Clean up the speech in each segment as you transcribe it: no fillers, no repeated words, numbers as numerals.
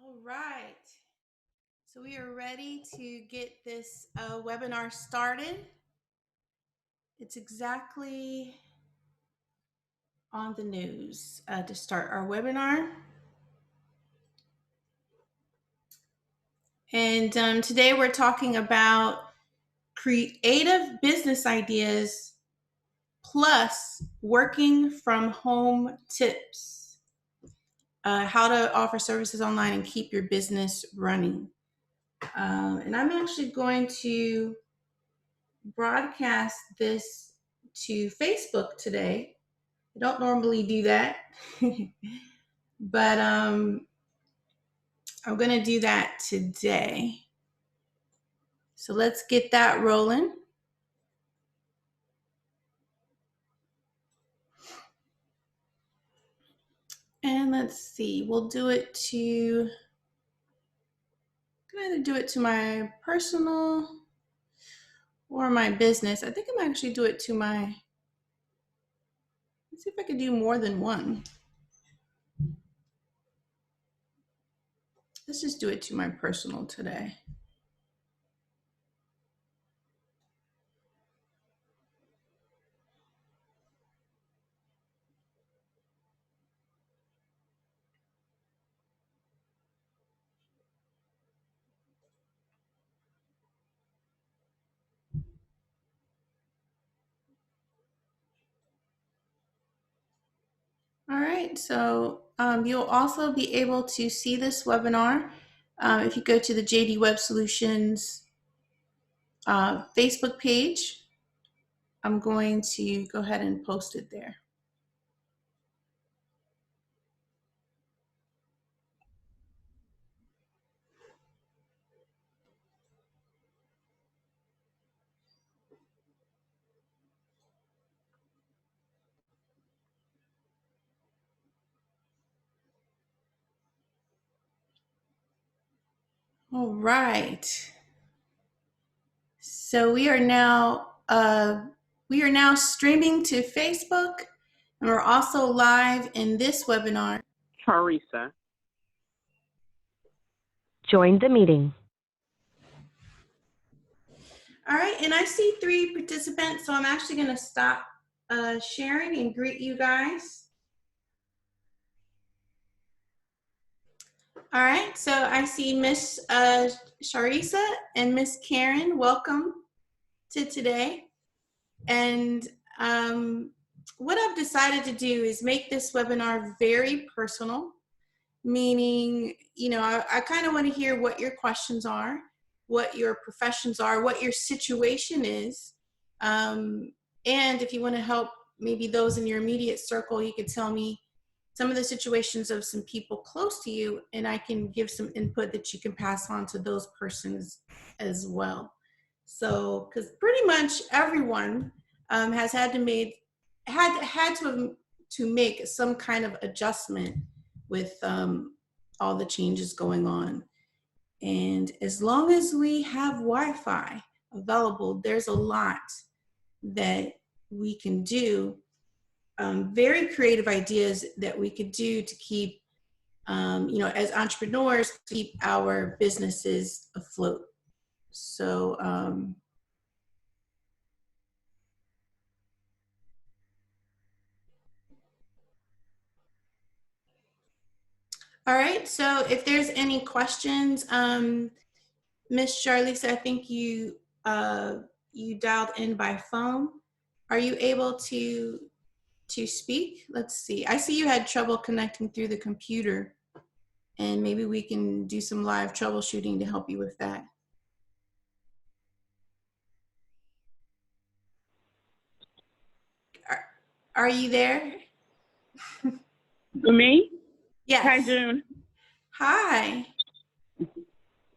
All right. So we are ready to get this webinar started. It's exactly on the news to start our webinar. And today we're talking about creative business ideas plus working from home tips. How to offer services online and keep your business running. And I'm actually going to broadcast this to Facebook today. I don't normally do that, but I'm going to do that today. So let's get that rolling. And let's see, we'll do it to, I'm going to either do it to my personal or my business. I think I'm actually do it to my, let's see if I could do more than one. Let's just do it to my personal today. All right, so you'll also be able to see this webinar if you go to the JD Web Solutions Facebook page. I'm going to go ahead and post it there. All right. So we are now streaming to Facebook, and we're also live in this webinar. Teresa. Join the meeting. All right, and I see 3 participants, so I'm actually going to stop sharing and greet you guys. All right, so I see Miss Sharisa and Miss Karen. Welcome to today. And what I've decided to do is make this webinar very personal, meaning, you know, I kind of want to hear what your questions are, what your professions are, what your situation is. And if you want to help maybe those in your immediate circle, you could tell me some of the situations of some people close to you, and I can give some input that you can pass on to those persons as well. So, because pretty much everyone has had to make some kind of adjustment with all the changes going on. And as long as we have Wi-Fi available, there's a lot that we can do. Very creative ideas that we could do to keep, you know, as entrepreneurs, keep our businesses afloat. So, all right, so if there's any questions, Miss Charlize, I think you dialed in by phone. Are you able to speak? Let's see. I see you had trouble connecting through the computer, and maybe we can do some live troubleshooting to help you with that. Are you there? Me? Yes. Hi, June. Hi.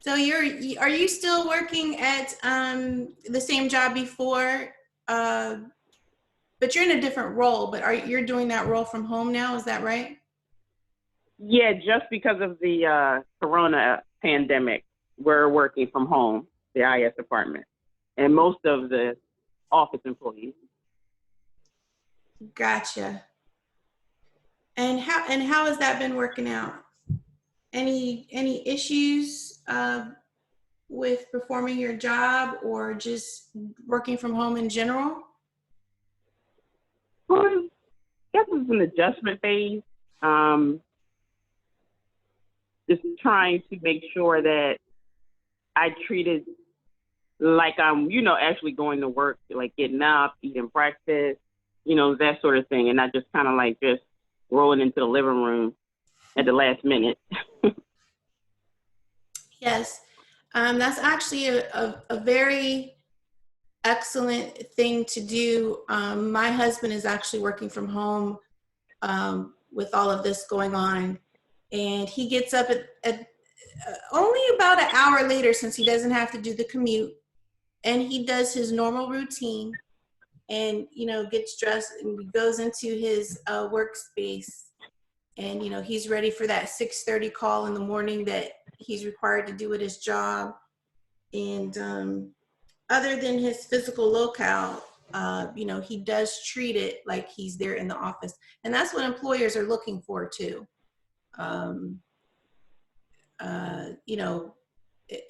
So are you still working at the same job before? But you're in a different role, but you're doing that role from home now, is that right? Yeah, just because of the corona pandemic, we're working from home, the IS department, and most of the office employees. Gotcha. And how has that been working out? Any issues with performing your job or just working from home in general? I guess it's an adjustment phase. Um, just trying to make sure that I treat it like I'm, actually going to work, like getting up, eating breakfast, that sort of thing, and not just kind of like just rolling into the living room at the last minute. Yes, that's actually a very excellent thing to do. My husband is actually working from home with all of this going on, and he gets up at only about an hour later since he doesn't have to do the commute, and he does his normal routine and gets dressed and goes into his workspace, and he's ready for that 6:30 call in the morning that he's required to do at his job. And other than his physical locale, he does treat it like he's there in the office, and that's what employers are looking for too. um, you know,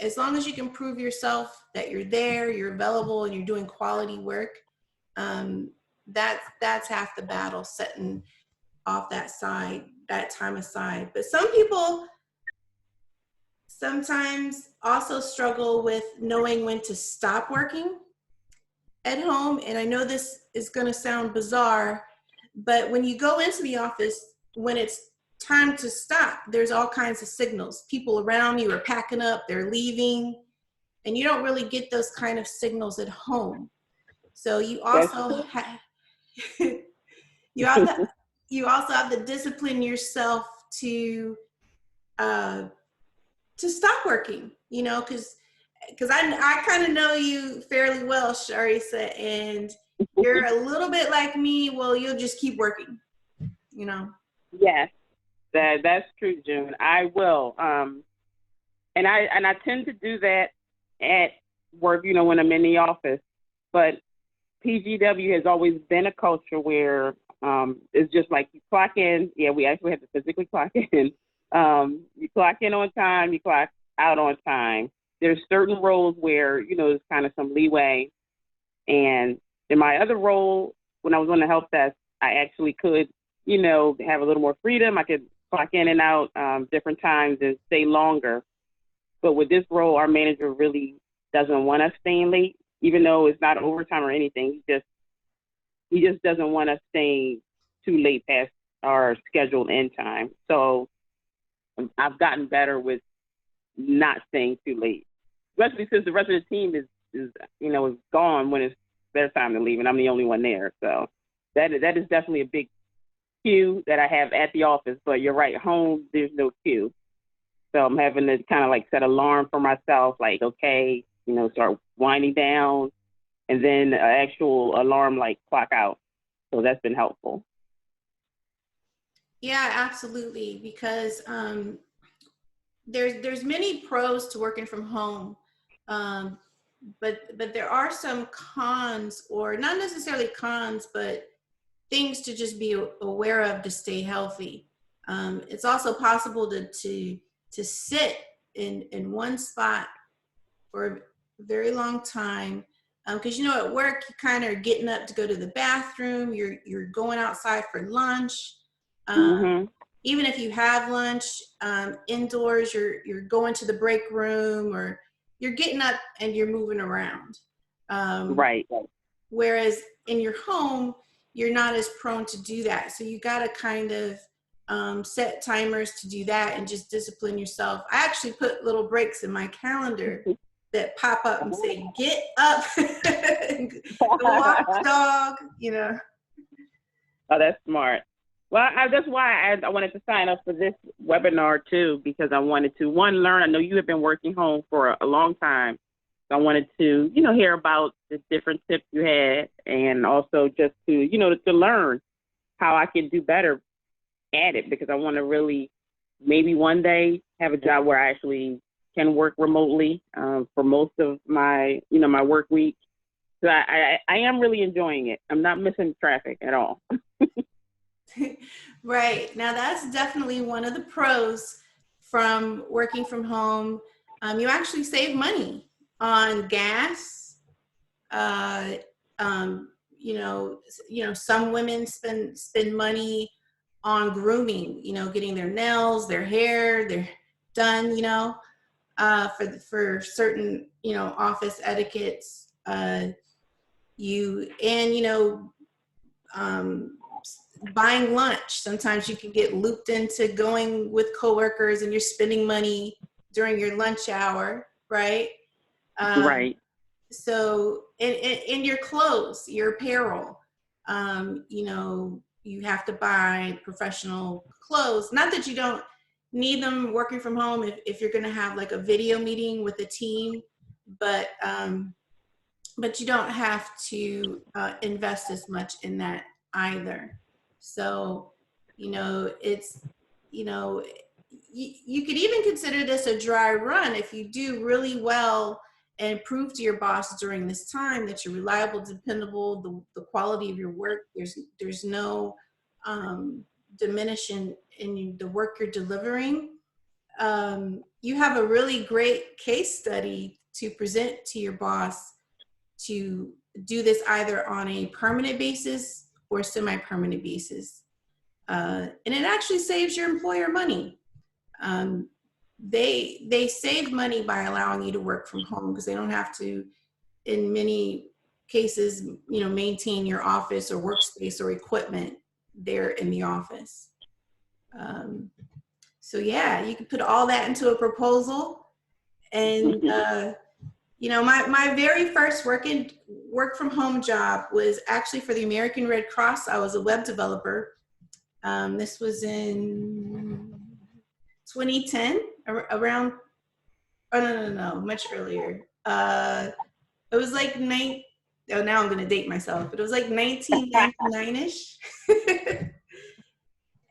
as long as you can prove yourself that you're there, you're available, and you're doing quality work, um, that's half the battle, setting off that time aside. But some people sometimes also struggle with knowing when to stop working at home. And I know this is going to sound bizarre, but when you go into the office, when it's time to stop, there's all kinds of signals. People around you are packing up, they're leaving, and you don't really get those kind of signals at home. So you That's also have you also you also have to discipline yourself uh, to stop working. Because I kind of know you fairly well, Sharisa, and you're a little bit like me. Well, you'll just keep working, you know. yes, that's true, June. I will. And I tend to do that at work, when I'm in the office. But PGW has always been a culture where it's just like you clock in. Yeah, we actually have to physically clock in. You clock in on time, you clock out on time. There's certain roles where, there's kind of some leeway. And in my other role, when I was on the help desk, I actually could, have a little more freedom. I could clock in and out different times and stay longer. But with this role, our manager really doesn't want us staying late, even though it's not overtime or anything. He just doesn't want us staying too late past our scheduled end time. So I've gotten better with not staying too late, especially since the rest of the team is gone when it's their time to leave, and I'm the only one there. So that is definitely a big cue that I have at the office. But you're right, home there's no cue. So I'm having to kind of like set alarm for myself, like, okay, start winding down, and then an actual alarm like clock out. So that's been helpful. Yeah, absolutely. Because there's many pros to working from home, um, but there are some cons, or not necessarily cons, but things to just be aware of to stay healthy. It's also possible to sit in one spot for a very long time, because at work you kind of are getting up to go to the bathroom. You're going outside for lunch. Mm-hmm. Even if you have lunch indoors, you're going to the break room, or you're getting up and you're moving around. Right. Whereas in your home, you're not as prone to do that. So you got to kind of set timers to do that and just discipline yourself. I actually put little breaks in my calendar that pop up and say, get up, go walk the dog. Oh, that's smart. Well, that's why I wanted to sign up for this webinar too, because I wanted to, one, learn. I know you have been working home for a long time. So I wanted to, hear about the different tips you had, and also just to, to learn how I can do better at it, because I want to really maybe one day have a job where I actually can work remotely for most of my, my work week. So I am really enjoying it. I'm not missing traffic at all. Right. Now, that's definitely one of the pros from working from home. You actually save money on gas. Uh, some women spend money on grooming. Getting their nails, their hair, their done. For certain office etiquettes. You and um, buying lunch. Sometimes you can get looped into going with coworkers and you're spending money during your lunch hour, right? Um, Right. so in your clothes, your apparel, you have to buy professional clothes. Not that you don't need them working from home if you're going to have like a video meeting with a team, but you don't have to invest as much in that either. So, it's, you could even consider this a dry run if you do really well and prove to your boss during this time that you're reliable, dependable, the quality of your work. There's no diminishing in the work you're delivering. You have a really great case study to present to your boss to do this either on a permanent basis or semi-permanent basis. And it actually saves your employer money. They save money by allowing you to work from home because they don't have to, in many cases, maintain your office or workspace or equipment there in the office. So yeah, you can put all that into a proposal. And my very first work from home job was actually for the American Red Cross. I was a web developer. This was in 2010, around. Oh no, much earlier. It was like oh, now I'm going to date myself, but it was like 1999ish.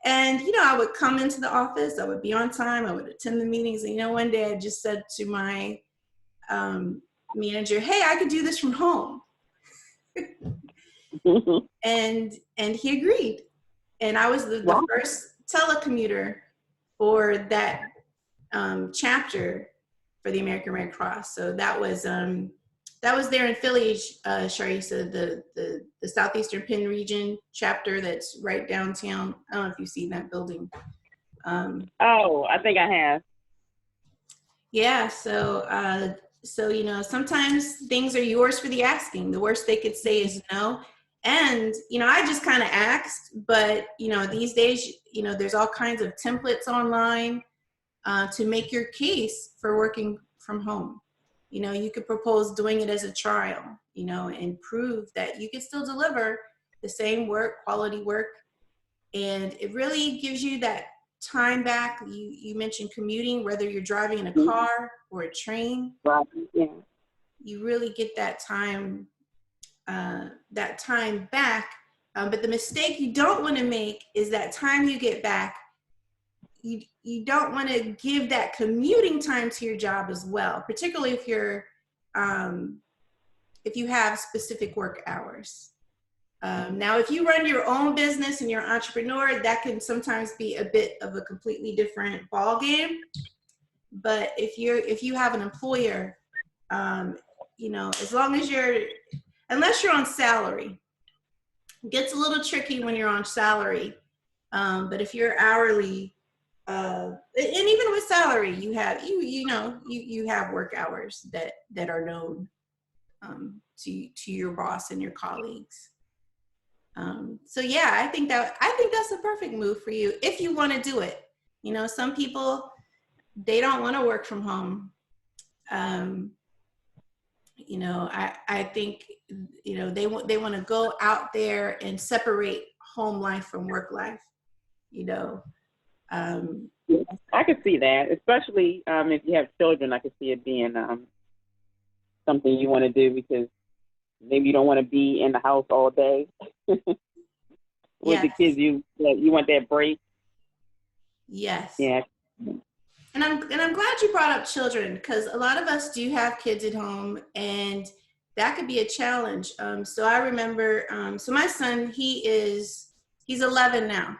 And I would come into the office. I would be on time. I would attend the meetings. And one day I just said to my manager, "Hey, I could do this from home." and he agreed. And I was the Wow. first telecommuter for that chapter for the American Red Cross. So that was there in Philly, Sharissa, the Southeastern Penn Region chapter that's right downtown. I don't know if you've seen that building. Oh, I think I have. Yeah, so sometimes things are yours for the asking. The worst they could say is no. And I just kind of asked, but these days, there's all kinds of templates online to make your case for working from home. You could propose doing it as a trial, and prove that you can still deliver the same work, quality work. And it really gives you that time back. You mentioned commuting, whether you're driving in a car or a train. Right. Yeah. You really get that time back. But the mistake you don't want to make is that time you get back, you don't want to give that commuting time to your job as well, particularly if you have specific work hours. Now, if you run your own business and you're an entrepreneur, that can sometimes be a bit of a completely different ball game. But if you have an employer, as long as unless you're on salary, it gets a little tricky when you're on salary. But if you're hourly, and even with salary, you have work hours that are known to your boss and your colleagues. So yeah, I think that's a perfect move for you if you want to do it. Some people, they don't want to work from home. I think they want to go out there and separate home life from work life. I could see that, especially if you have children. I could see it being something you want to do because maybe you don't want to be in the house all day with the kids. You want that break. Yes. Yeah. And I'm glad you brought up children, because a lot of us do have kids at home, and that could be a challenge. So I remember, so my son, he's 11 now.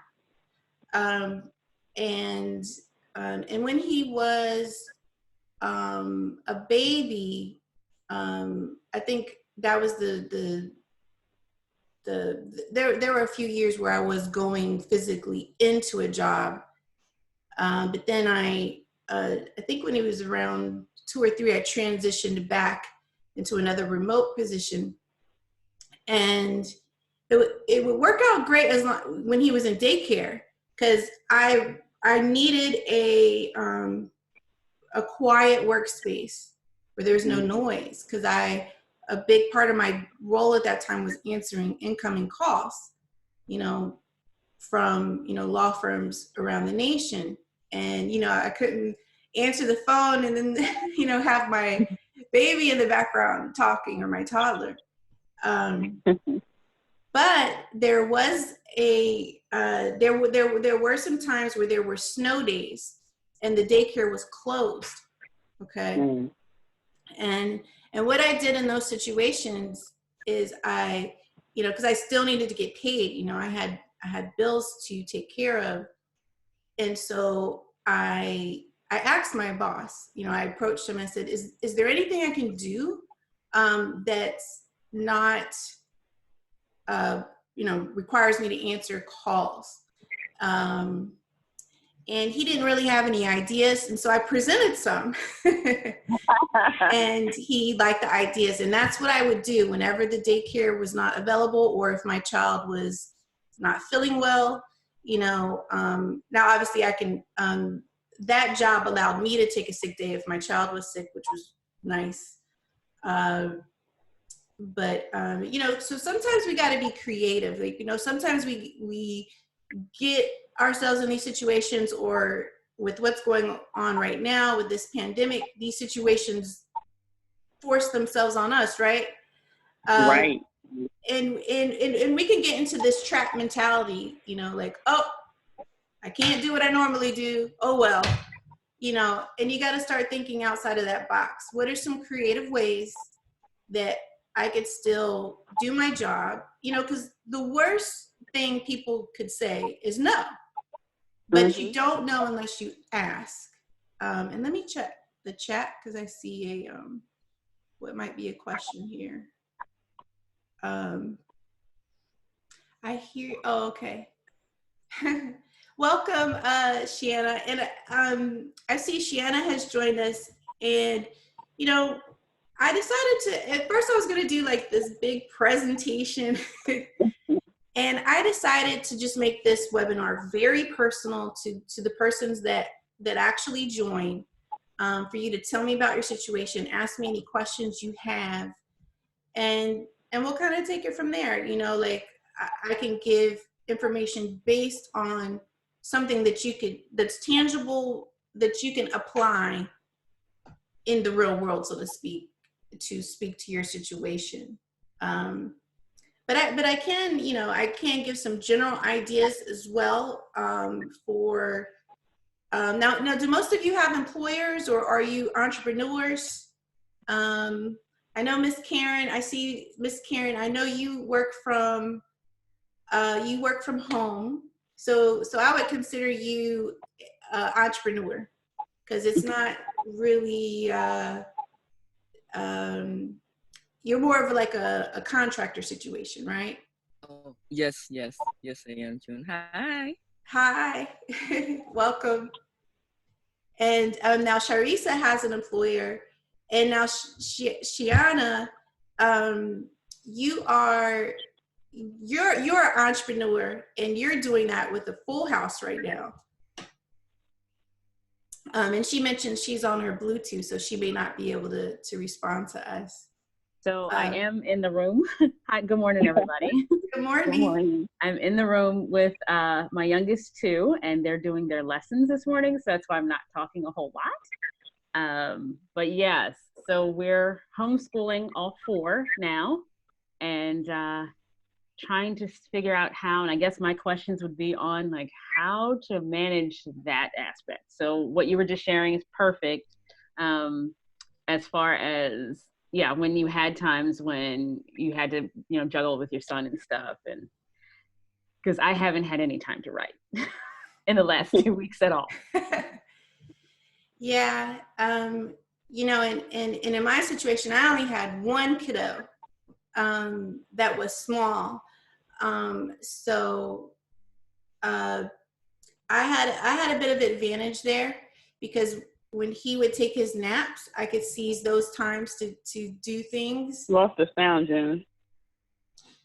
And when he was a baby, I think that was there were a few years where I was going physically into a job, but then I think when he was around 2 or 3, I transitioned back into another remote position, and it would work out great as long when he was in daycare, because I needed a quiet workspace where there's no noise, because a big part of my role at that time was answering incoming calls, from, law firms around the nation. And, I couldn't answer the phone and then, have my baby in the background talking, or my toddler. But there was there were some times where there were snow days and the daycare was closed. Okay. And what I did in those situations is because I still needed to get paid. I had bills to take care of. And so I asked my boss, I approached him and said, is there anything I can do that's not, requires me to answer calls? And he didn't really have any ideas. And so I presented some and he liked the ideas. And that's what I would do whenever the daycare was not available, or if my child was not feeling well. Now obviously I can, that job allowed me to take a sick day if my child was sick, which was nice. But so sometimes we got to be creative. Like, sometimes we get ourselves in these situations, or with what's going on right now with this pandemic, these situations force themselves on us, right? Right. And we can get into this trap mentality, like, oh, I can't do what I normally do. Oh, well, and you got to start thinking outside of that box. What are some creative ways that I could still do my job? Because the worst thing people could say is no, but you don't know unless you ask. And let me check the chat, because I see what might be a question here. I hear, oh, okay. Welcome, Shiana. And I see Shiana has joined us. And, I decided to, at first I was going to do like this big presentation. And I decided to just make this webinar very personal to the persons that actually join, for you to tell me about your situation, ask me any questions you have, and we'll kind of take it from there. Like I can give information based on something that's tangible, that you can apply in the real world, so to speak to your situation. But I can, I can give some general ideas as well, for now. Do most of you have employers, or are you entrepreneurs? I know Miss Karen. I see Miss Karen. I know you work from home, so I would consider you entrepreneur, because it's not really. You're more of like a contractor situation, right? Oh, yes, I am, June. Hi, welcome. And now Sharisa has an employer, and now Shiana, you're an entrepreneur, and you're doing that with a full house right now. And she mentioned she's on her Bluetooth, so she may not be able to respond to us. So I am in the room. Hi, good morning, everybody. Good morning. Good morning. I'm in the room with my youngest two, and they're doing their lessons this morning, so that's why I'm not talking a whole lot. But yes, so we're homeschooling all four now, and trying to figure out how, and I guess my questions would be on like how to manage that aspect. So what you were just sharing is perfect, as far as yeah, when you had times when you had to, juggle with your son and stuff, and because I haven't had any time to write in the last 2 weeks at all. Yeah. You know, and in my situation, I only had one kiddo that was small. So I had a bit of advantage there because when he would take his naps, I could seize those times to do things. Lost the sound, June.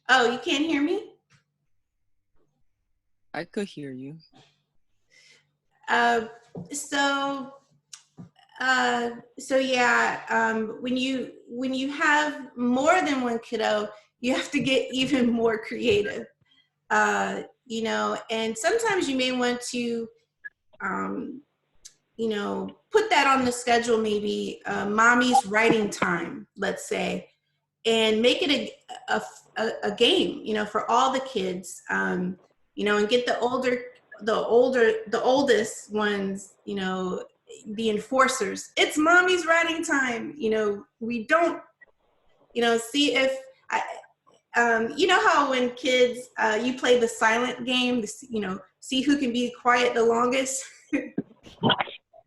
Oh, you can't hear me? I could hear you. So yeah, when you have more than one kiddo, you have to get even more creative. You know, and sometimes you may want to, you know, put that on the schedule, maybe mommy's writing time, let's say, and make it a game, you know, for all the kids, you know, and get the oldest ones, you know, the enforcers. It's mommy's writing time. You know, we don't, you know, see if you know how when kids, you play the silent game, you know, see who can be quiet the longest.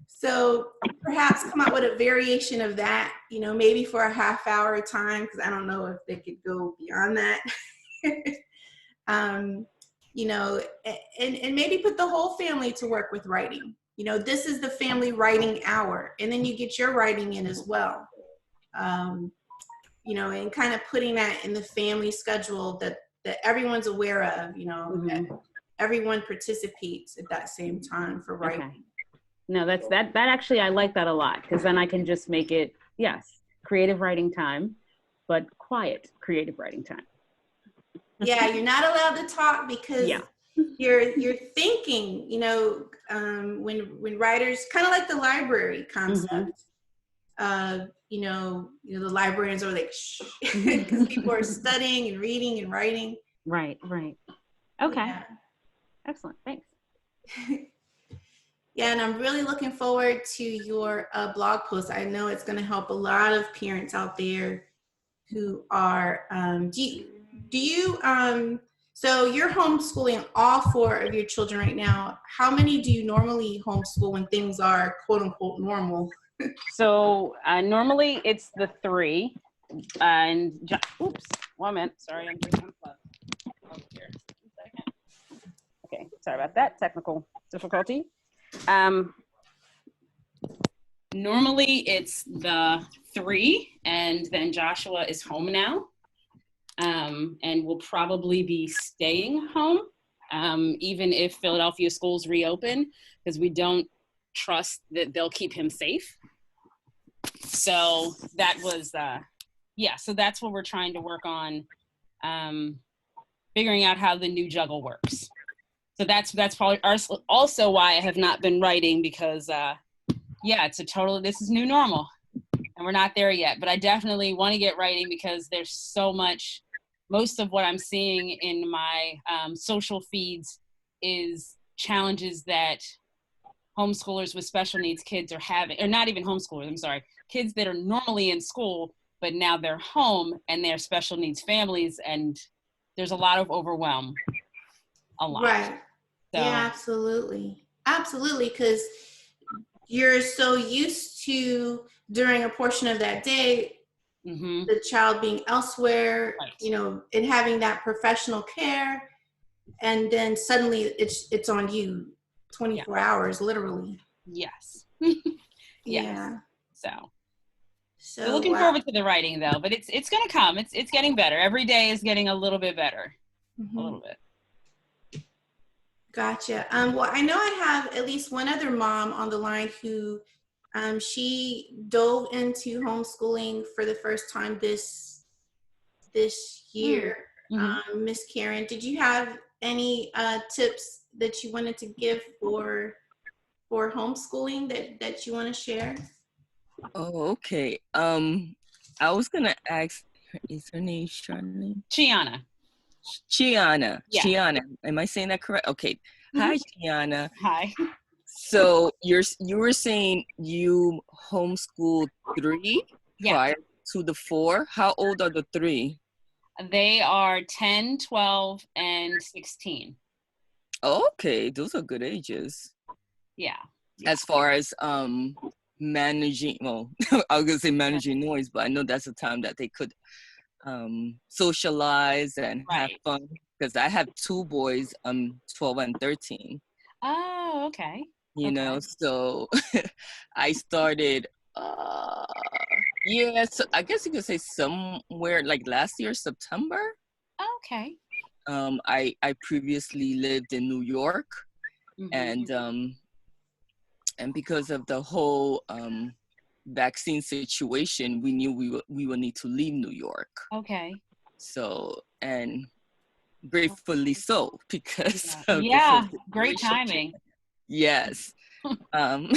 So perhaps come up with a variation of that, you know, maybe for a half hour time, because I don't know if they could go beyond that. You know, and maybe put the whole family to work with writing. You know, this is the family writing hour, and then you get your writing in as well. You know, and kind of putting that in the family schedule that everyone's aware of, you know, everyone participates at that same time for writing. Okay. No, that actually, I like that a lot, because then I can just make it, yes, creative writing time, but quiet creative writing time. Yeah, you're not allowed to talk because you're thinking, you know, when writers, kind of like the library concept, you know, the librarians are like, shh, because people are studying and reading and writing. Right. Okay. Yeah. Excellent. Thanks. Yeah, and I'm really looking forward to your blog post. I know it's going to help a lot of parents out there who are, do you, so you're homeschooling all 4 of your children right now. How many do you normally homeschool when things are quote unquote normal? So normally it's the 3, and oops, 1 minute. Sorry, I'm getting unplugged. Oh, here. 1 second. Okay, sorry about that technical difficulty. Normally it's the 3, and then Joshua is home now, and will probably be staying home, even if Philadelphia schools reopen, because we don't trust that they'll keep him safe. So that was, so that's what we're trying to work on, figuring out how the new juggle works. So that's probably also why I have not been writing, because it's this is new normal, and we're not there yet. But I definitely want to get writing, because there's so much. Most of what I'm seeing in my social feeds is challenges that homeschoolers with special needs kids are having, or not even homeschoolers, I'm sorry, kids that are normally in school, but now they're home and they're special needs families, and there's a lot of overwhelm. A lot. Right. So. Yeah, absolutely, because you're so used to, during a portion of that day, the child being elsewhere, right, you know, and having that professional care, and then suddenly it's on you 24 hours, literally. Yes. Yeah. So looking forward to the writing, though, but it's going to come. It's getting better. Every day is getting a little bit better. A little bit. Gotcha. Well, I know I have at least one other mom on the line who she dove into homeschooling for the first time this year. Miss Karen, did you have any tips that you wanted to give for homeschooling that you want to share? Oh, okay. I was gonna ask, is her name Charlene? Chiana. Yeah. Chiana. Am I saying that correct? Okay. Hi, Chiana. Hi. So you were saying you homeschooled 3 prior to the 4. How old are the 3? They are 10, 12, and 16. Okay, those are good ages. Yeah. As far as managing, well, I was gonna say managing noise, but I know that's a time that they could socialize and have Right. fun. Because I have 2 boys, 12 and 13. Oh, okay. You Okay. know, so I started. Yeah, so I guess you could say somewhere like last year, September. Okay. I previously lived in New York, Mhm. and because of the whole vaccine situation, we knew we would need to leave New York. Okay. So, and gratefully so, because Yeah. of this whole Yeah. Great situation. timing. Yes. um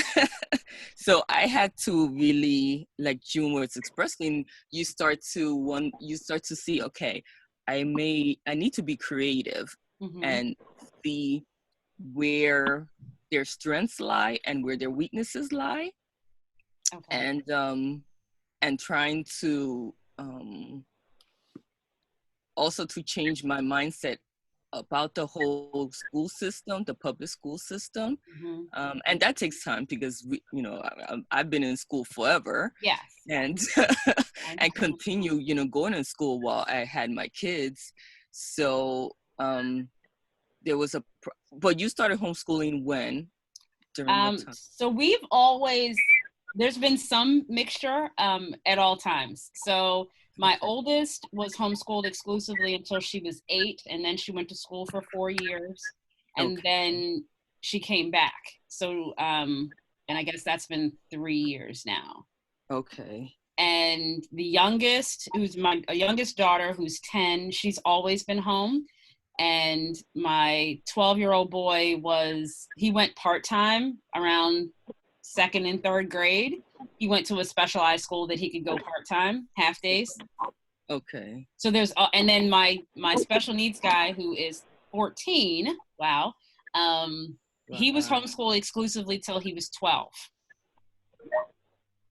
so I had to really, like June was expressing, you start to see, okay, I need to be creative Mhm. and see where their strengths lie and where their weaknesses lie, Okay. and trying to also to change my mindset about the whole school system, the public school system. Mhm. And that takes time because I've been in school forever, Yes. and I and understand. continue, going to school while I had my kids. So there was but you started homeschooling when? During what time? So there's been some mixture at all times. So my Okay. oldest was homeschooled exclusively until she was 8, and then she went to school for 4 years, and Okay. then she came back. So, and I guess that's been 3 years now. Okay. And the youngest, who's my youngest daughter, who's 10, she's always been home. And my 12-year-old boy he went part-time around second and third grade. He went to a specialized school that he could go part-time, half days. Okay. So and then my special needs guy, who is 14. Wow. He was Wow. homeschooled exclusively till he was 12.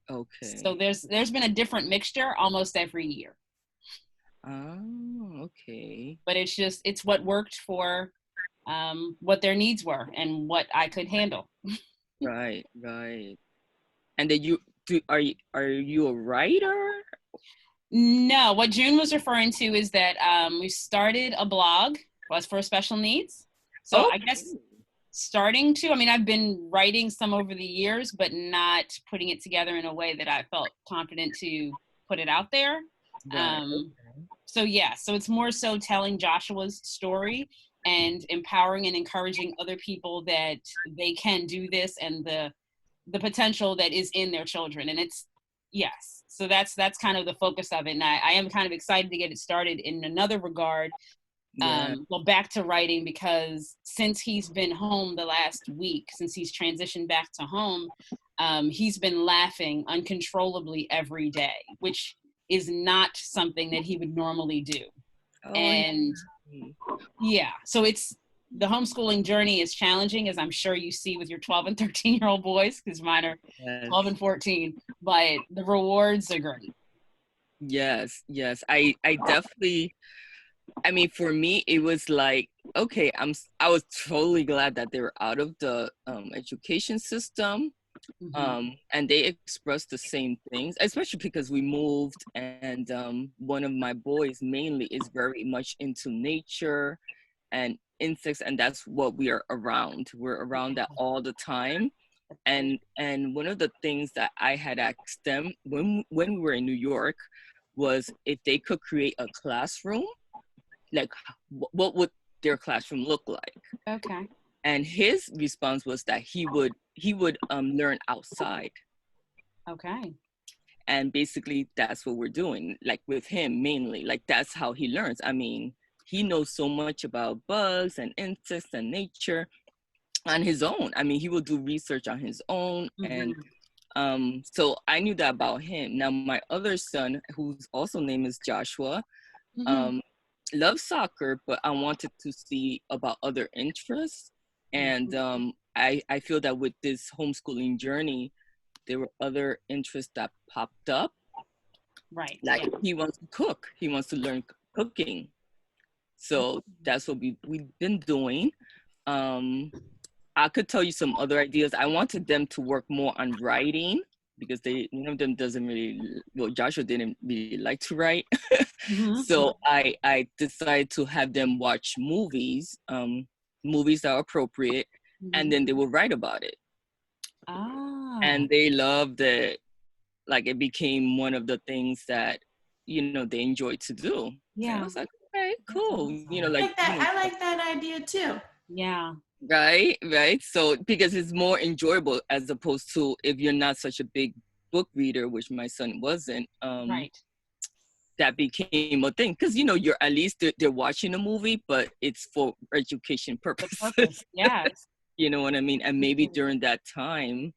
So Okay. there's been a different mixture almost every year. Oh, okay. But it's what worked for what their needs were and what I could handle. Right, right. And then are you a writer? No, what June was referring to is that we started a blog was for special needs. So I Okay. guess starting to, I mean, I've been writing some over the years, but not putting it together in a way that I felt confident to put it out there. Right. So yeah, so it's more so telling Joshua's story and empowering and encouraging other people that they can do this, and the potential that is in their children. And it's, yes, so that's kind of the focus of it. And I am kind of excited to get it started in another regard. Yeah. Well, back to writing, because since he's been home the last week, since he's transitioned back to home, he's been laughing uncontrollably every day, which is not something that he would normally do. Oh, I And see. yeah, so the homeschooling journey is challenging, as I'm sure you see with your 12 and 13-year-old boys, because mine are 12 Yes. and 14, but the rewards are great. Yes, yes. I definitely, I mean, for me, it was like, okay, I was totally glad that they were out of the education system. Mm-hmm. And they expressed the same things, especially because we moved, and one of my boys mainly is very much into nature and insects, and that's what we are around. We're around that all the time. And one of the things that I had asked them when we were in New York was if they could create a classroom, like what would their classroom look like? Okay. And his response was that he would learn outside. Okay. And basically that's what we're doing, like with him mainly, like that's how he learns. I mean, he knows so much about bugs and insects and nature on his own. I mean, he will do research on his own. And Mm-hmm. so I knew that about him. Now my other son, whose also name is Joshua, Mm-hmm. um loves soccer, but I wanted to see about other interests. And I feel that with this homeschooling journey, there were other interests that popped up. Right. Like Yeah. he wants to cook. He wants to learn cooking. So that's what we've been doing. I could tell you some other ideas. I wanted them to work more on writing because one of them doesn't really, well, Joshua didn't really like to write. Mm-hmm. So I decided to have them watch movies, movies that are appropriate, and then they will write about it. Ah. And they loved it. Like it became one of the things that, they enjoyed to do. Yeah. And I was like, okay, cool. Awesome. I like that idea too. Yeah. Right. So because it's more enjoyable as opposed to if you're not such a big book reader, which my son wasn't. Right. That became a thing because you're at least they're watching a movie, but it's for education The purposes. purpose. Yes. You know what I mean? And maybe during that time,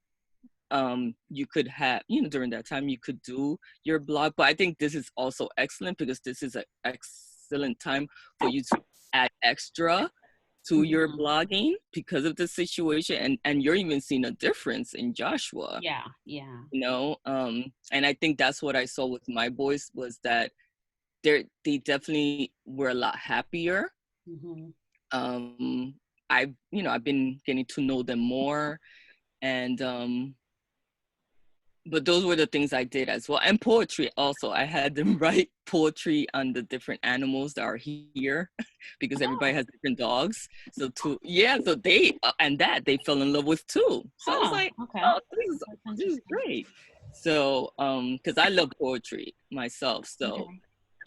you could have, during that time you could do your blog. But I think this is also excellent because this is an excellent time for you to add extra to your blogging because of the situation, and you're even seeing a difference in Joshua. Yeah. And I think that's what I saw with my boys was that they definitely were a lot happier. I've been getting to know them more, and but those were the things I did as well. And poetry also. I had them write poetry on the different animals that are here because everybody has different dogs. So they and that they fell in love with too. So I was like, okay. oh, this is great. So because I love poetry myself. So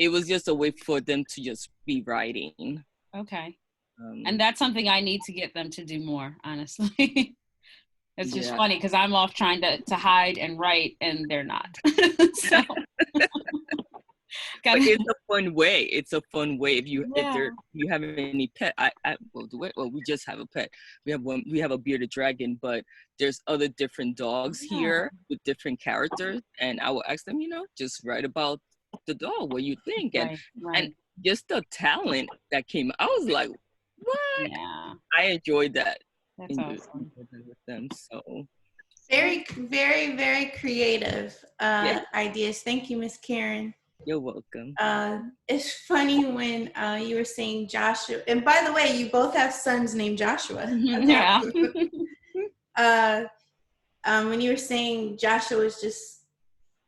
it was just a way for them to just be writing. Okay. And that's something I need to get them to do more, honestly. It's just funny because I'm off trying to hide and write, and they're not. So, but it's a fun way. It's a fun way if you have any pet. We just have a pet. We have a bearded dragon, but there's other different dogs here with different characters, and I will ask them, just write about the dog. What you think, and just the talent that came. I was like, what? Yeah, I enjoyed that. That's awesome. With them, so very, very, very creative ideas. Thank you, Miss Karen. You're welcome. It's funny when you were saying Joshua, and by the way, you both have sons named Joshua. Yeah. When you were saying Joshua was just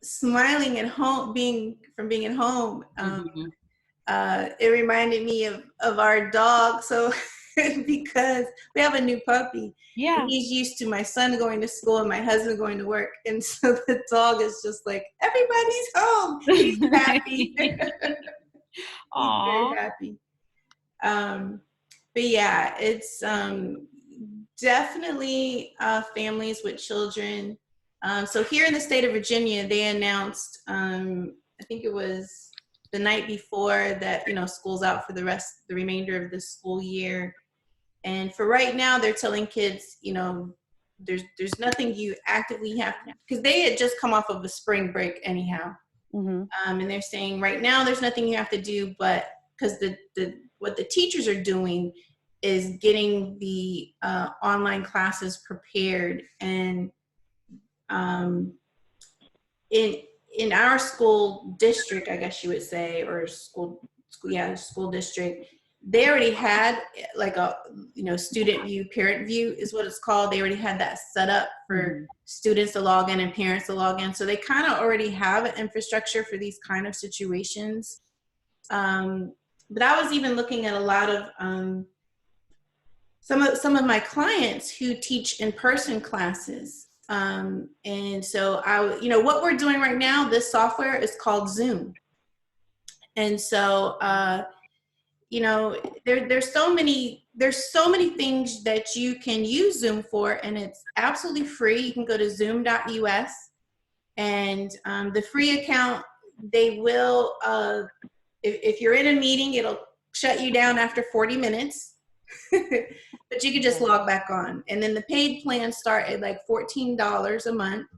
smiling at home, being at home, it reminded me of our dog. So because we have a new puppy, and he's used to my son going to school and my husband going to work, and so the dog is just like, everybody's home. He's happy. He's very happy. But yeah, it's definitely families with children. So here in the state of Virginia, they announced, I think it was the night before, that school's out for the remainder of the school year. And for right now, they're telling kids, there's nothing you actively have to, because they had just come off of a spring break anyhow. And they're saying right now there's nothing you have to do, but because what the teachers are doing is getting the online classes prepared. And in our school district, I guess you would say, or school district, they already had like a student view, parent view is what it's called. They already had that set up for students to log in and parents to log in. So they kind of already have an infrastructure for these kind of situations. But I was even looking at a lot of some of my clients who teach in-person classes. And so what we're doing right now, this software is called Zoom. And so, there's so many things that you can use Zoom for, and it's absolutely free. You can go to zoom.us, and the free account, they will, if you're in a meeting, it'll shut you down after 40 minutes, but you can just log back on. And then the paid plans start at like $14 a month.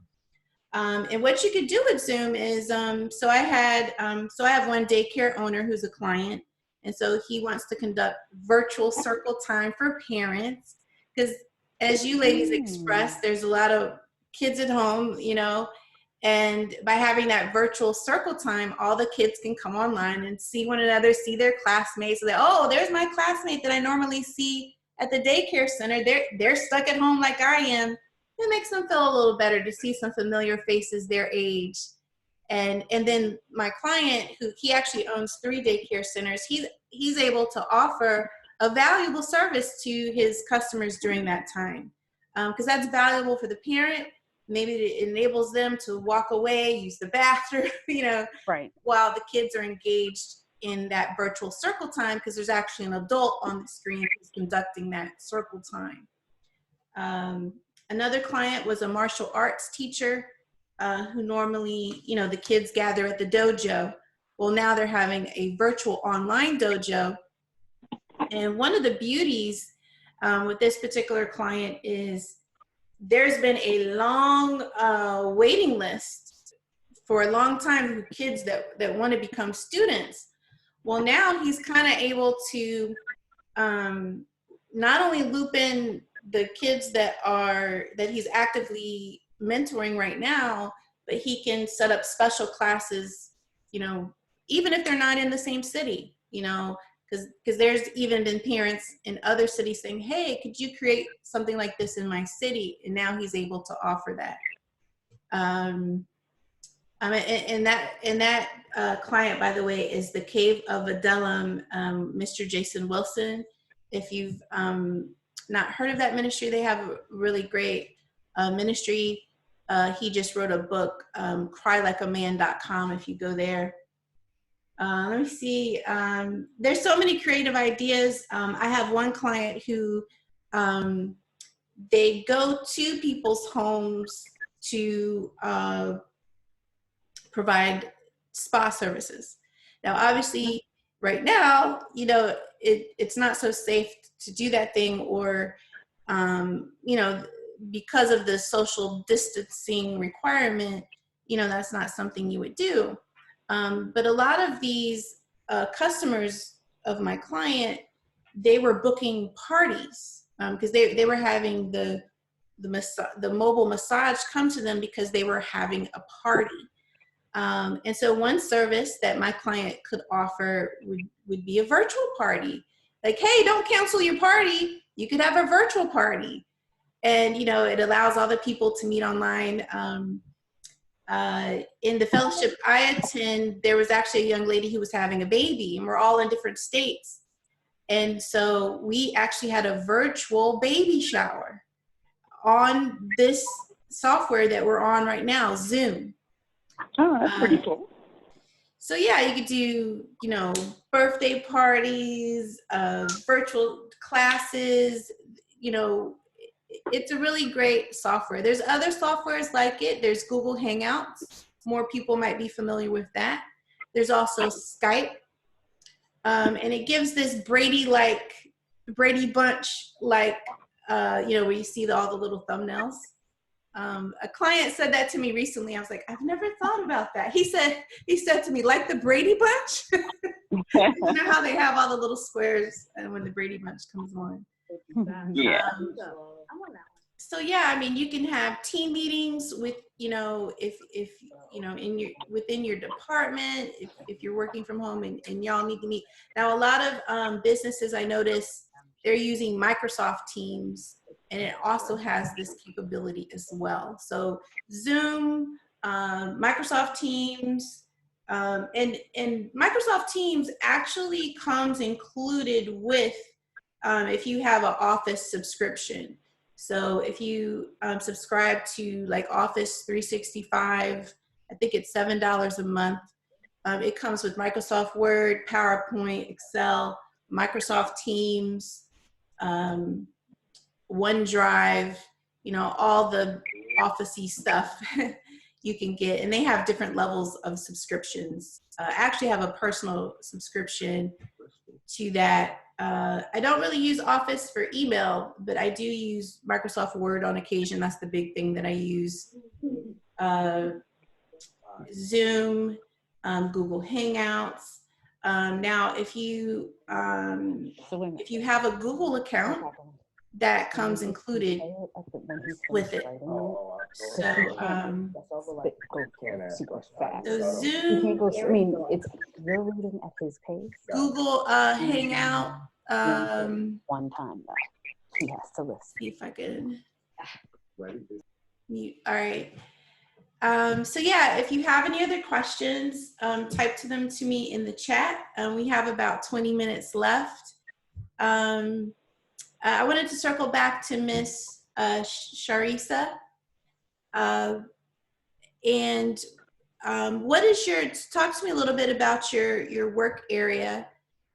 And what you could do with Zoom is, so I have one daycare owner who's a client. And so he wants to conduct virtual circle time for parents, because as you ladies expressed, there's a lot of kids at home, And by having that virtual circle time, all the kids can come online and see one another, see their classmates. So that, oh, there's my classmate that I normally see at the daycare center. They're stuck at home like I am. It makes them feel a little better to see some familiar faces their age. And then my client, who he actually owns 3 daycare centers, he's able to offer a valuable service to his customers during that time, because that's valuable for the parent. Maybe it enables them to walk away, use the bathroom, Right. while the kids are engaged in that virtual circle time, because there's actually an adult on the screen who's conducting that circle time. Another client was a martial arts teacher who normally, the kids gather at the dojo. Well, now they're having a virtual online dojo. And one of the beauties with this particular client is there's been a long waiting list for a long time for kids that want to become students. Well, now he's kind of able to not only loop in the kids that he's actively mentoring right now, but he can set up special classes, even if they're not in the same city, because there's even been parents in other cities saying, hey, could you create something like this in my city? And now he's able to offer that. And that client, by the way, is the Cave of Adullam, Mr. Jason Wilson. If you've not heard of that ministry, they have a really great ministry. He just wrote a book, crylikeaman.com, if you go there. Let me see. There's so many creative ideas. I have one client who they go to people's homes to provide spa services. Now, obviously, right now, it's not so safe to do that thing, or, because of the social distancing requirement, that's not something you would do. But a lot of these customers of my client, they were booking parties because they were having the mobile massage come to them because they were having a party. And so one service that my client could offer would be a virtual party. Like, hey, don't cancel your party. You could have a virtual party. And, it allows all the people to meet online. In the fellowship I attend, there was actually a young lady who was having a baby, and we're all in different states. And so we actually had a virtual baby shower on this software that we're on right now, Zoom. Oh, that's pretty cool. So yeah, you could do, birthday parties, virtual classes, it's a really great software. There's other softwares like it. There's Google Hangouts. More people might be familiar with that. There's also Skype. And it gives this Brady Bunch, where you see all the little thumbnails. A client said that to me recently. I was like, I've never thought about that. He said to me, like the Brady Bunch. You know how they have all the little squares and when the Brady Bunch comes on. Yeah. So yeah, you can have team meetings with, if within your department, if you're working from home and y'all need to meet. Now, a lot of businesses, I notice, they're using Microsoft Teams, and it also has this capability as well. So Zoom, Microsoft Teams, and Microsoft Teams actually comes included with if you have an Office subscription. So if you subscribe to like Office 365, I think it's $7 a month. It comes with Microsoft Word, PowerPoint, Excel, Microsoft Teams, OneDrive, all the Office-y stuff you can get. And they have different levels of subscriptions. I actually have a personal subscription to that. I don't really use Office for email, but I do use Microsoft Word on occasion. That's the big thing that I use. Zoom, Google Hangouts. Now, if you have a Google account, that comes included with it. So Zoom, I mean, it's you're reading at his pace. Google Hangout. One time though, he has to listen. See if I can mute. All right. So yeah, if you have any other questions, type them to me in the chat. We have about 20 minutes left. I wanted to circle back to Miss Sharisa. And what is talk to me a little bit about your work area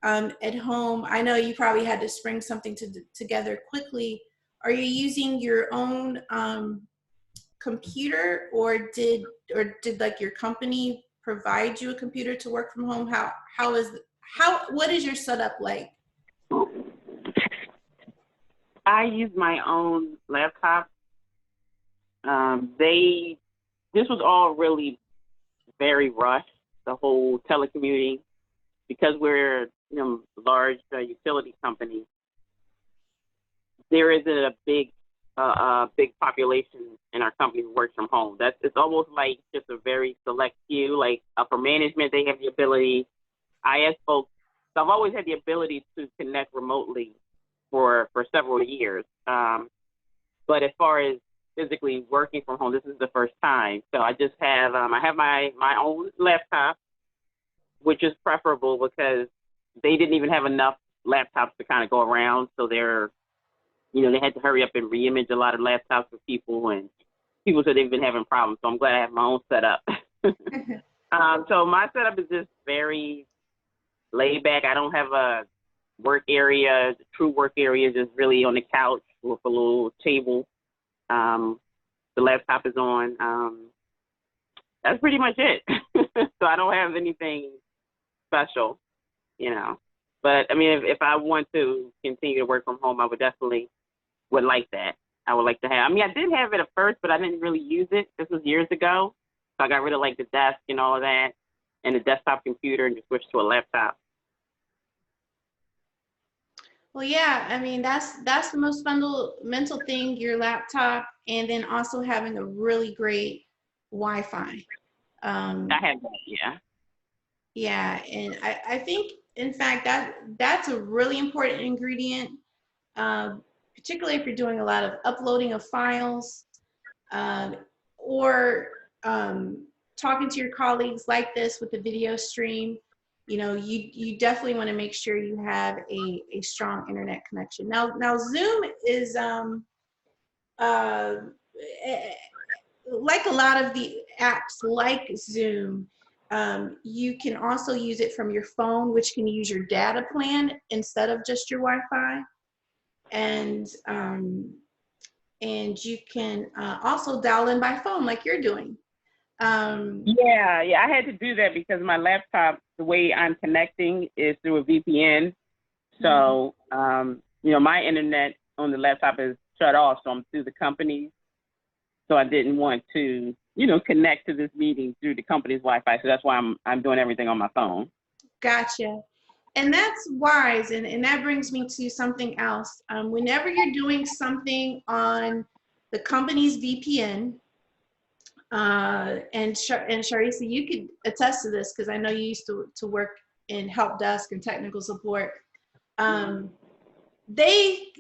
at home. I know you probably had to spring something together quickly. Are you using your own computer, or did like your company provide you a computer to work from home? What is your setup like? I use my own laptop. This was all really very rushed, the whole telecommuting, because we're large utility company. There isn't a big population in our company who works from home. It's almost like just a very select few. Like upper management, they have the ability. IS folks, so I've always had the ability to connect remotely for several years. But as far as physically working from home, this is the first time. So I just have I have my own laptop, which is preferable because they didn't even have enough laptops to kind of go around. So they had to hurry up and re-image a lot of laptops for people, and people said they've been having problems. So I'm glad I have my own setup. So my setup is just very laid back. I don't have a work area. The true work area is just really on the couch with a little table. The laptop is on. That's pretty much it. So I don't have anything special, But I mean, if I want to continue to work from home, I would definitely like that. I would like to have. I mean, I did have it at first, but I didn't really use it. This was years ago, so I got rid of like the desk and all of that, and the desktop computer, and just switched to a laptop. Well, yeah, I mean, that's the most fundamental thing, your laptop, and then also having a really great Wi-Fi. I have that, yeah. Yeah, and I think, in fact, that's a really important ingredient, particularly if you're doing a lot of uploading of files, or talking to your colleagues like this with the video stream. You definitely want to make sure you have a strong internet connection. Now Zoom is like a lot of the apps like Zoom. You can also use it from your phone, which can use your data plan instead of just your Wi-Fi, and you can also dial in by phone like you're doing. Yeah, I had to do that because my laptop, the way I'm connecting is through a VPN. So, my internet on the laptop is shut off, so I'm through the company. So I didn't want to, connect to this meeting through the company's Wi-Fi. So that's why I'm doing everything on my phone. Gotcha. And that's wise. And that brings me to something else. Whenever you're doing something on the company's VPN, and Sharisa, you could attest to this because I know you used to work in help desk and technical support. They,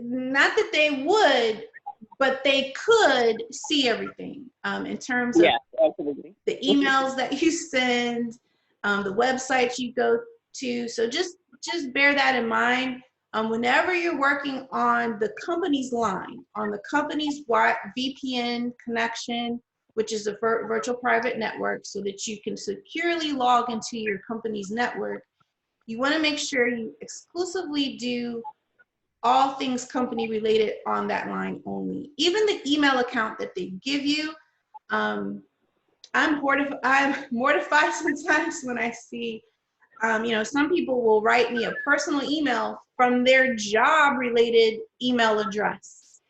not that they would, but they could see everything in terms of absolutely. the emails that you send, the websites you go to. So just bear that in mind. Whenever you're working on the company's line, on the company's VPN connection, which is a virtual private network, so that you can securely log into your company's network, you want to make sure you exclusively do all things company related on that line only. Even the email account that they give you, I'm mortified sometimes when I see, some people will write me a personal email from their job related email address.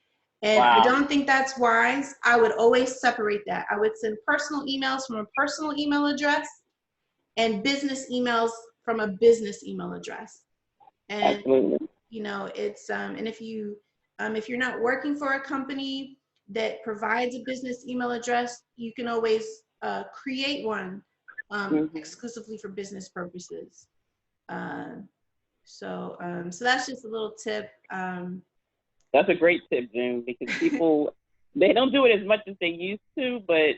And wow. I don't think that's wise. I would always separate that. I would send personal emails from a personal email address and business emails from a business email address. And absolutely. you know, it's and if you're not working for a company that provides a business email address, you can always create one exclusively for business purposes. So that's just a little tip. That's a great tip, June, because people, they don't do it as much as they used to, but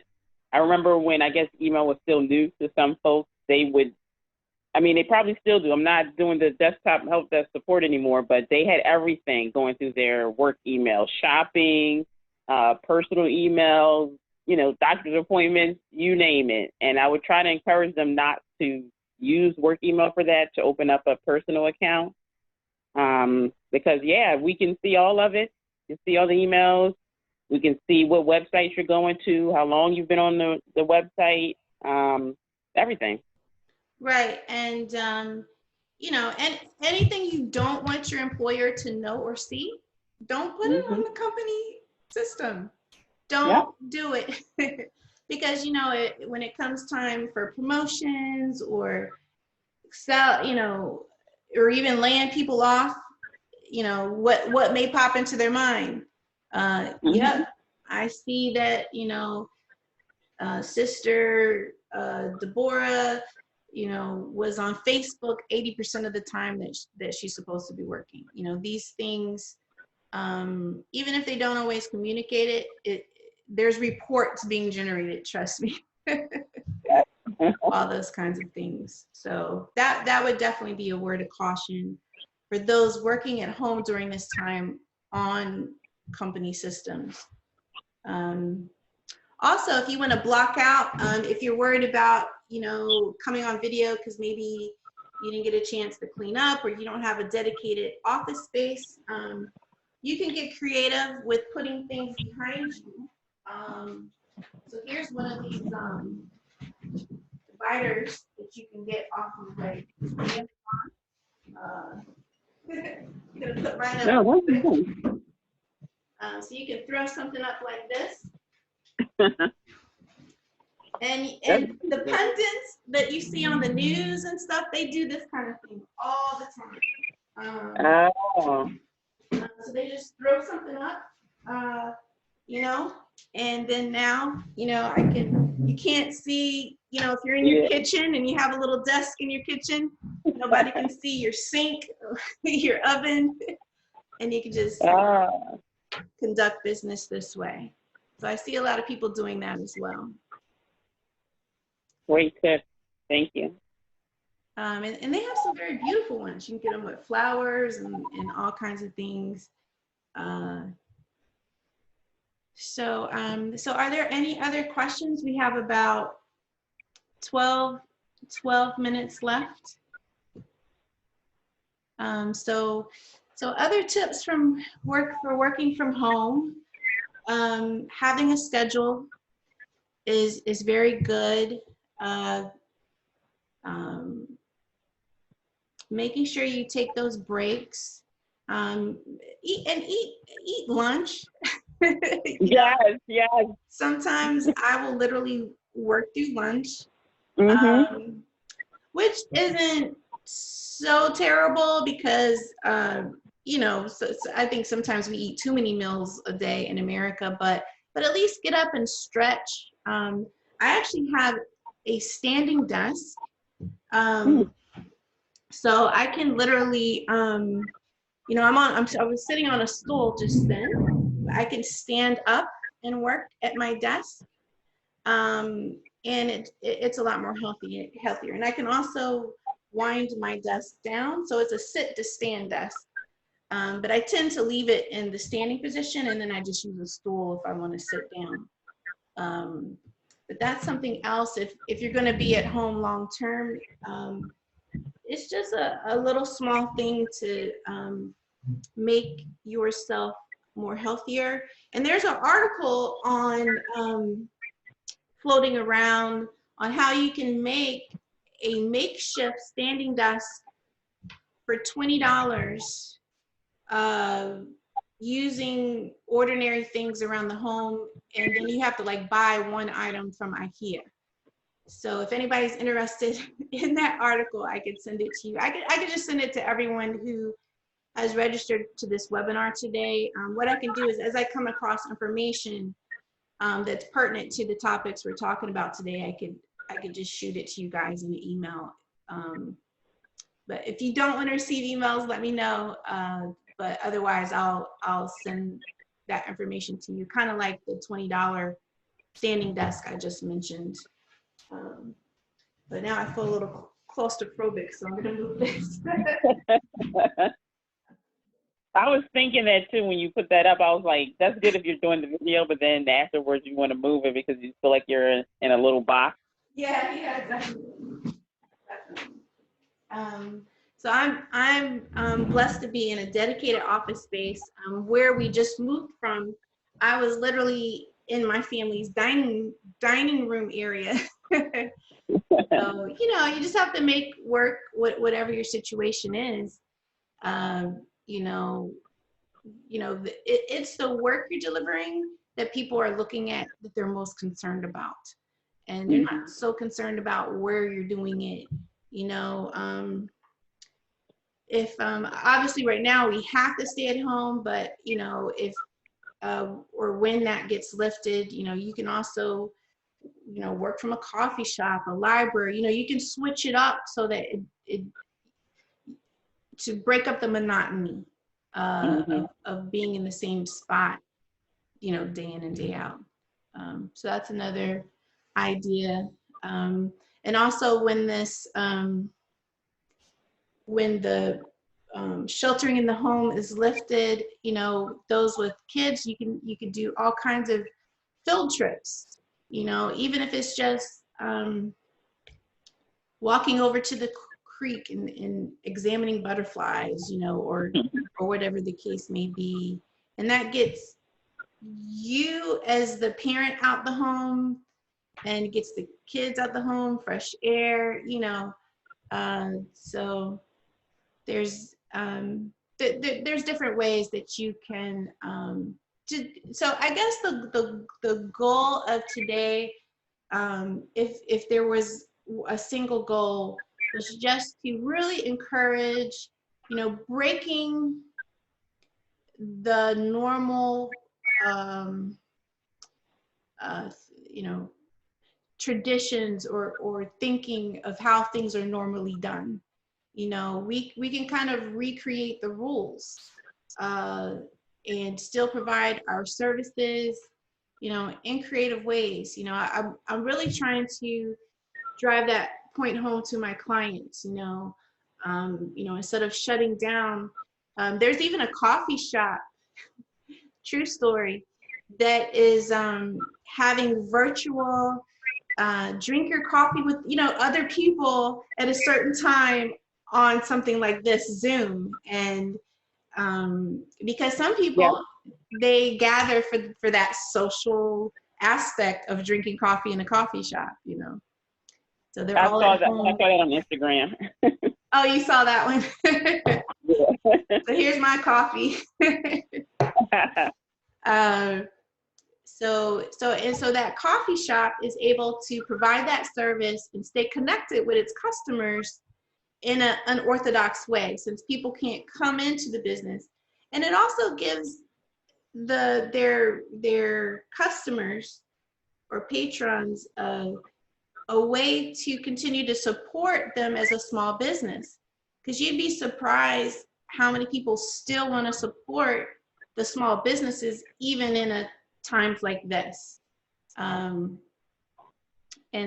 I remember when I guess email was still new to some folks, they would, I mean, they probably still do. I'm not doing the desktop help desk support anymore, but they had everything going through their work email, shopping, personal emails, you know, doctor's appointments, you name it. And I would try to encourage them not to use work email for that, to open up a personal account. Because yeah, we can see all of it. You see all the emails. We can see what websites you're going to, how long you've been on the website, everything. Right. And, you know, and anything you don't want your employer to know or see, don't put it on the company system. Don't do it. Because, you know, when it comes time for promotions or sell, you know, or even laying people off, you know, what may pop into their mind. Yep, I see that, you know, Sister Deborah, you know, was on Facebook 80% of the time that she's supposed to be working. You know, these things, even if they don't always communicate it, there's reports being generated, trust me. All those kinds of things. So that would definitely be a word of caution for those working at home during this time on company systems. Also, if you want to block out, if you're worried about, you know, coming on video because maybe you didn't get a chance to clean up or you don't have a dedicated office space, you can get creative with putting things behind you. So here's one of these dividers that you can get off of like gonna put mine up. No, So you can throw something up like this. And the pundits that you see on the news and stuff, they do this kind of thing all the time. So they just throw something up, you know, and then now, you know, you can't see, you know, if you're in your kitchen and you have a little desk in your kitchen, nobody can see your sink, your oven, and you can just conduct business this way. So I see a lot of people doing that as well. Great tip. Thank you. And they have some very beautiful ones. You can get them with flowers and all kinds of things. So are there any other questions? We have about 12 minutes left. So other tips for working from home, having a schedule is very good. Making sure you take those breaks, eat lunch. Yes. Sometimes I will literally work through lunch, which isn't so terrible because, you know, so I think sometimes we eat too many meals a day in America, but at least get up and stretch. I actually have a standing desk. So I can literally, you know, I was sitting on a stool just then. I can stand up and work at my desk. And it's a lot more healthier. And I can also wind my desk down. So it's a sit to stand desk. But I tend to leave it in the standing position and then I just use a stool if I want to sit down. But that's something else. If you're going to be at home long term, it's just a little small thing to make yourself more healthier. And there's an article on floating around on how you can make a makeshift standing desk for $20 using ordinary things around the home, and then you have to like buy one item from IKEA. So if anybody's interested in that article, I could send it to you. I could just send it to everyone who as registered to this webinar today, what I can do is as I come across information that's pertinent to the topics we're talking about today, I could just shoot it to you guys in the email. But if you don't want to receive emails, let me know. But otherwise, I'll send that information to you, kind of like the $20 standing desk I just mentioned. But now I feel a little claustrophobic, so I'm gonna move this. I was thinking that too when you put that up. I was like, that's good if you're doing the video, but then afterwards you want to move it because you feel like you're in a little box. Yeah, definitely. So I'm blessed to be in a dedicated office space where we just moved from. I was literally in my family's dining room area. So, you just have to make work whatever your situation is. It's the work you're delivering that people are looking at that they're most concerned about. And they're not so concerned about where you're doing it. If obviously right now we have to stay at home, but if or when that gets lifted, you can also work from a coffee shop, a library. You can switch it up so that it to break up the monotony of being in the same spot, day in and day out. So that's another idea. And also when the sheltering in the home is lifted, those with kids, you can do all kinds of field trips, even if it's just walking over to the creek and examining butterflies, or whatever the case may be. And that gets you as the parent out the home and gets the kids out the home, fresh air, so there's different ways that you can so I guess the goal of today, if there was a single goal, was just to really encourage breaking the normal traditions or thinking of how things are normally done. We can kind of recreate the rules and still provide our services, in creative ways. I'm really trying to drive that point home to my clients, instead of shutting down. There's even a coffee shop, true story, that is having virtual drink your coffee with other people at a certain time on something like this Zoom. And because some people they gather for that social aspect of drinking coffee in a coffee shop, so they're all at home. I saw that on Instagram. Oh, you saw that one. So here's my coffee. So that coffee shop is able to provide that service and stay connected with its customers in an unorthodox way, since people can't come into the business. And it also gives their customers or patrons a way to continue to support them as a small business, because you'd be surprised how many people still want to support the small businesses even in times like this. And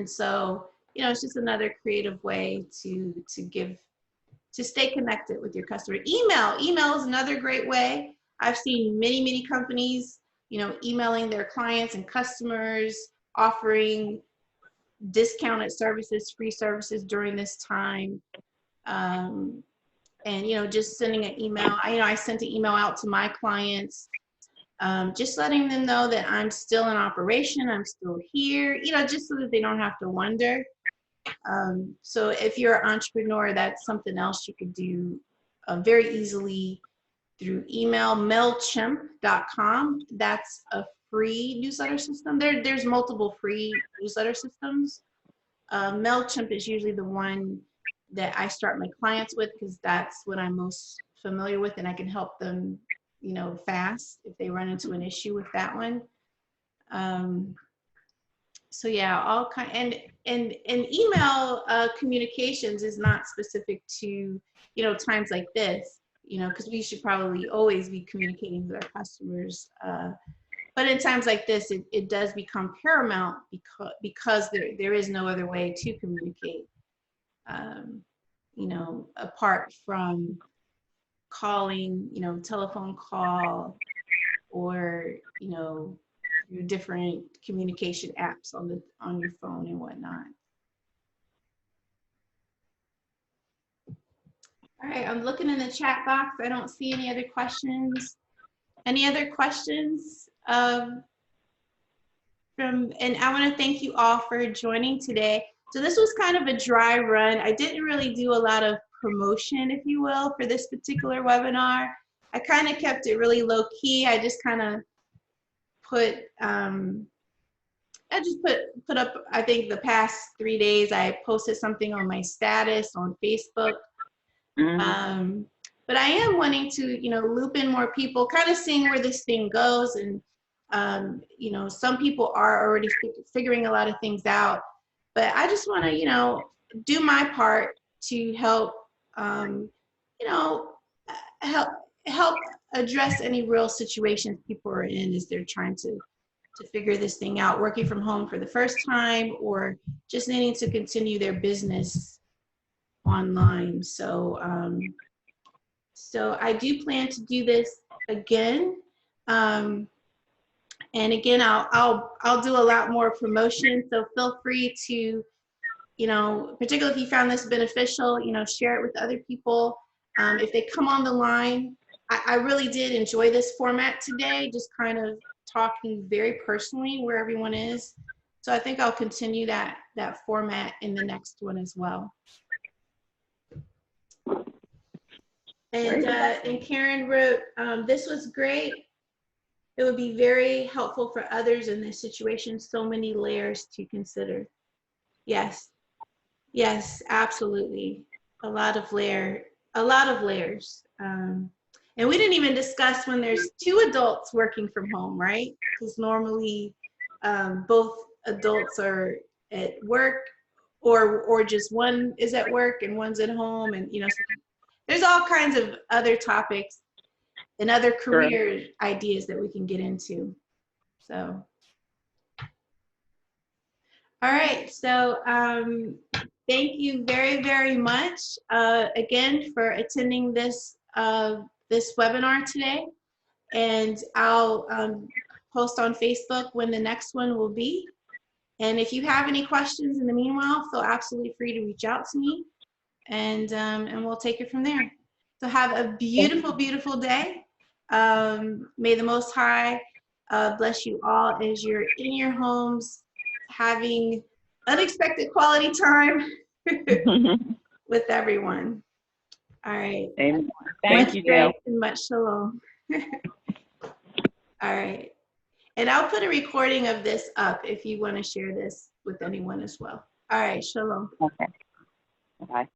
so it's just another creative way to stay connected with your customer. Email is another great way. I've seen many companies emailing their clients and customers, offering discounted services, free services during this time. And just sending an email. I sent an email out to my clients, just letting them know that I'm still in operation, I'm still here, just so that they don't have to wonder. So if you're an entrepreneur, that's something else you could do very easily through email. Mailchimp.com. That's a free newsletter system. There's multiple free newsletter systems. Mailchimp is usually the one that I start my clients with, because that's what I'm most familiar with, and I can help them, you know, fast if they run into an issue with that one. So yeah, all kind, and email communications is not specific to, you know, times like this, you know, because we should probably always be communicating with our customers. But in times like this, it does become paramount because there is no other way to communicate, you know, apart from calling, you know, telephone call, or, you know, through different communication apps on your phone and whatnot. All right, I'm looking in the chat box. I don't see any other questions. Any other questions? And I want to thank you all for joining today. So this was kind of a dry run. I didn't really do a lot of promotion, if you will, for this particular webinar. I kind of kept it really low key. I just kind of put put up, I think the past 3 days, I posted something on my status on Facebook. But I am wanting to, you know, loop in more people, kind of seeing where this thing goes. And, you know, some people are already figuring a lot of things out. But I just want to, you know, do my part to help, you know, help address any real situations people are in as they're trying to figure this thing out, working from home for the first time, or just needing to continue their business online. So, so I do plan to do this again. And again, I'll do a lot more promotion. So feel free to, you know, particularly if you found this beneficial, you know, share it with other people. If they come on the line, I really did enjoy this format today, just kind of talking very personally where everyone is. So I think I'll continue that format in the next one as well. And Karen wrote, this was great. It would be very helpful for others in this situation. So many layers to consider. Yes, yes, absolutely. A lot of layers. And we didn't even discuss when there's 2 adults working from home, right? Because normally both adults are at work, or just one is at work and one's at home, and you know, so there's all kinds of other topics and other career ideas that we can get into. So, all right. So thank you very, very much again for attending this this webinar today. And I'll post on Facebook when the next one will be. And if you have any questions in the meanwhile, feel absolutely free to reach out to me, and we'll take it from there. So have a beautiful, beautiful day. May the Most High bless you all as you're in your homes having unexpected quality time with everyone. All right. Amen. Thank you, Jill. And much shalom. All right. And I'll put a recording of this up if you want to share this with anyone as well. All right. Shalom. Okay. Bye.